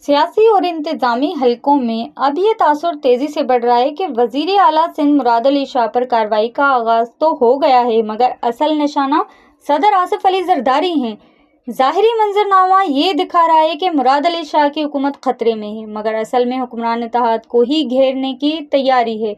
سیاسی اور انتظامی حلقوں میں اب یہ تاثر تیزی سے بڑھ رہا ہے کہ وزیر اعلیٰ سندھ مراد علی شاہ پر کارروائی کا آغاز تو ہو گیا ہے، مگر اصل نشانہ صدر آصف علی زرداری ہیں۔ ظاہری منظرنامہ یہ دکھا رہا ہے کہ مراد علی شاہ کی حکومت خطرے میں ہے، مگر اصل میں حکمران اتحاد کو ہی گھیرنے کی تیاری ہے۔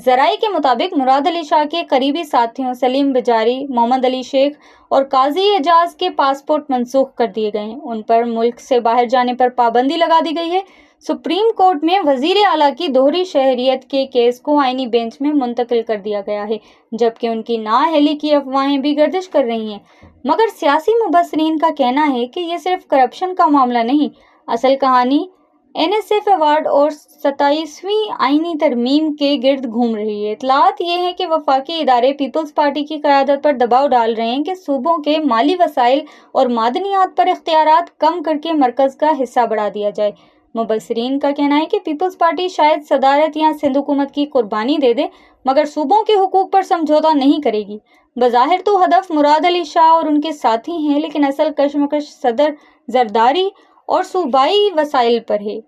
ذرائع کے مطابق مراد علی شاہ کے قریبی ساتھیوں سلیم بجاری، محمد علی شیخ اور قاضی اعجاز کے پاسپورٹ منسوخ کر دیے گئے ہیں۔ ان پر ملک سے باہر جانے پر پابندی لگا دی گئی ہے۔ سپریم کورٹ میں وزیر اعلیٰ کی دوہری شہریت کے کیس کو آئینی بینچ میں منتقل کر دیا گیا ہے، جبکہ ان کی نااہلی کی افواہیں بھی گردش کر رہی ہیں۔ مگر سیاسی مبصرین کا کہنا ہے کہ یہ صرف کرپشن کا معاملہ نہیں، اصل کہانی این ایس ایف ایوارڈ اور 27ویں آئینی ترمیم کے گرد گھوم رہی ہے۔ اطلاعات یہ ہیں کہ وفاقی ادارے پیپلز پارٹی کی قیادت پر دباؤ ڈال رہے ہیں کہ صوبوں کے مالی وسائل اور معدنیات پر اختیارات کم کر کے مرکز کا حصہ بڑھا دیا جائے۔ مبصرین کا کہنا ہے کہ پیپلز پارٹی شاید صدارت یا سندھ حکومت کی قربانی دے دے، مگر صوبوں کے حقوق پر سمجھوتہ نہیں کرے گی۔ بظاہر تو ہدف مراد علی شاہ اور ان کے ساتھی ہیں، لیکن اصل کشمکش صدر زرداری اور صوبائی وسائل پر ہے۔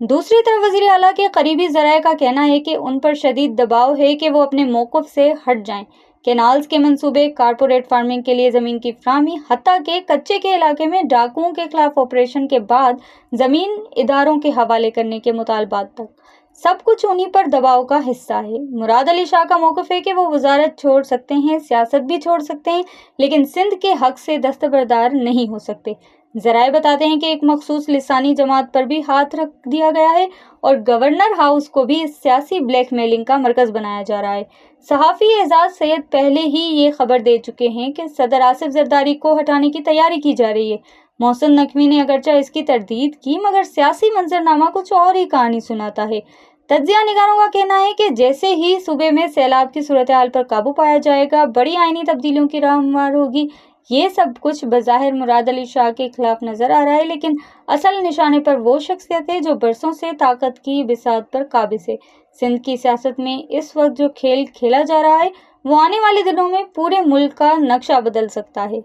دوسری طرف وزیر اعلیٰ کے قریبی ذرائع کا کہنا ہے کہ ان پر شدید دباؤ ہے کہ وہ اپنے موقف سے ہٹ جائیں۔ کینالز کے منصوبے، کارپوریٹ فارمنگ کے لیے زمین کی فراہمی، حتیٰ کہ کچے کے علاقے میں ڈاکوؤں کے خلاف آپریشن کے بعد زمین اداروں کے حوالے کرنے کے مطالبات تک، سب کچھ انہی پر دباؤ کا حصہ ہے۔ مراد علی شاہ کا موقف ہے کہ وہ وزارت چھوڑ سکتے ہیں، سیاست بھی چھوڑ سکتے ہیں، لیکن سندھ کے حق سے دستبردار نہیں ہو سکتے۔ ذرائع بتاتے ہیں کہ ایک مخصوص لسانی جماعت پر بھی ہاتھ رکھ دیا گیا ہے اور گورنر ہاؤس کو بھی سیاسی بلیک میلنگ کا مرکز بنایا جا رہا ہے۔ صحافی اعزاز سید پہلے ہی یہ خبر دے چکے ہیں کہ صدر آصف زرداری کو ہٹانے کی تیاری کی جا رہی ہے۔ محسن نقوی نے اگرچہ اس کی تردید کی، مگر سیاسی منظرنامہ کچھ اور ہی کہانی سناتا ہے۔ تجزیہ نگاروں کا کہنا ہے کہ جیسے ہی صوبے میں سیلاب کی صورتحال پر قابو پایا جائے گا، بڑی آئینی تبدیلیوں کی راہ ہموار ہوگی۔ یہ سب کچھ بظاہر مراد علی شاہ کے خلاف نظر آ رہا ہے، لیکن اصل نشانے پر وہ شخصیت ہے جو برسوں سے طاقت کی بساط پر قابض ہے۔ سندھ کی سیاست میں اس وقت جو کھیل کھیلا جا رہا ہے، وہ آنے والے دنوں میں پورے ملک کا نقشہ بدل سکتا ہے۔